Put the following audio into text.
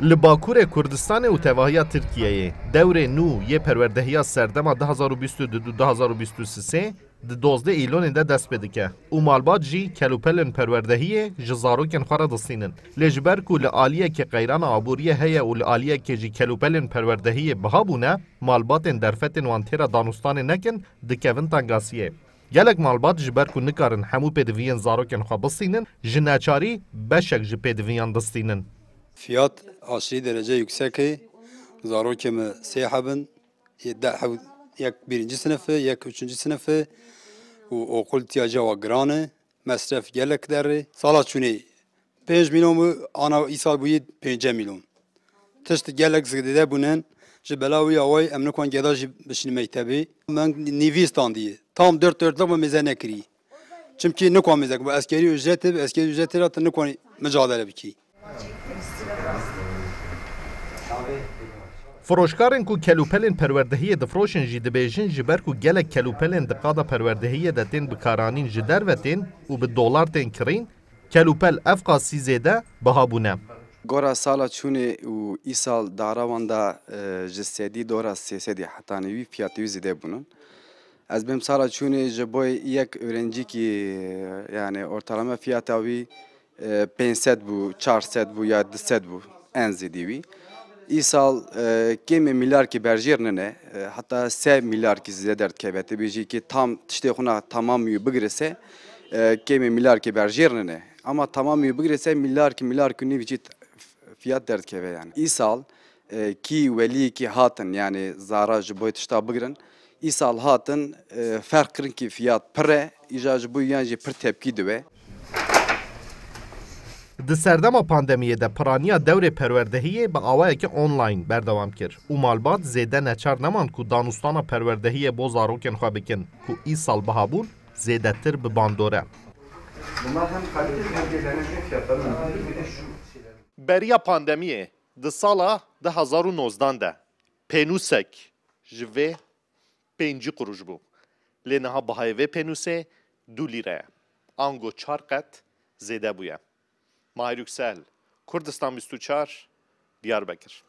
Li Bakurê Kurdistanê û tevahiya Tirkiyeyê dewrê nû yê perwerdehiya serdema 2022-2023 di 12 îlonên de dest pê dike û malbat jî kelûpelên perwerdehiyê ji zarokên xwe re distînin. Lê ji ber ku li aliyekê qeyrana aboriyê heye û li aliyekê jî kelûpelên perwerdehiyê biha bûne, malbatên derfetên wan têra danûstanê nekin dikevin tengasiyê. Gelek malbat ji ber ku nikarin hemû pêdiviyên zarokên xwe bistînin, ji neçarî beşek ji pêdiviyan distînin. Fiyat aşırı derece yüksek. Zarokemi seyhabın, yek birinci sınıfı, yek üçüncü sınıfı, okul ihtiyacı ve granı, mesref gelek derri. Sala çuni 5 milyon mu, ana isal buyi 5 milyon. Tişt gelek zgdede bunen, ji belawi avay emnikon geda ji bişini mektebi. Ben nivistan diye. Tam 4 dörtlük mü meze nekri. Çünkü nikon mezek bu askeri ücreti ratı nikon mücadele biki. Firoşkarên ku kelûpelên perwerdehiyê difroşin jî dibêjin ji ber ku gelek kelûpelên di qada perwerdehiyê de tên bikaranîn ji derve tên û bi dolar tên kirîn, kelûpel ev qasî zêde biha bûne. Gora sala çûnê û îsal darawan da ji sedî dora sêsedî heta nivî fiyatê wî zêde bûnin. Ez bêm sala çûnê ji bo yek öğrencikî yani ortalama fiyata wî 500 bû, 400 bû ya 200 bû en zêdî wî. İsal kêmê milyarkî berjêrnine heta 3 milyarkî zêde derdikeve tibêjî ki tam tiştê xwe tamam wî bigirse kêmê milyarkî berjêrnine ama tamam wî bigirse milyarkî nîv jî fiyat derdikeve yani. İsal kî weliyekî hatin yani zara ji bo tişta bigirin îsal hatin ferq kirin ki fiyat pir e îja ji bo yan jî pir tepkî dibe. Di serdema pandemiyê de piraniya dewrê perwerdehiyê bi awayekî online berdewam kir û malbat zêde neçar neman ku danûstana perwerdehiyê bo zarokên xwe bikin ku îsal biha bûn zêdetir bi bandore. Beriya pandemiyê di sala 2019 de pênûsek ji vê 5 quruş bû. Lê niha bihayê vê pênûsê 2 lîre ye. Ango 4 qet zêde bûye. Mahir Yüksel, Kurdistan 24, Diyarbakır.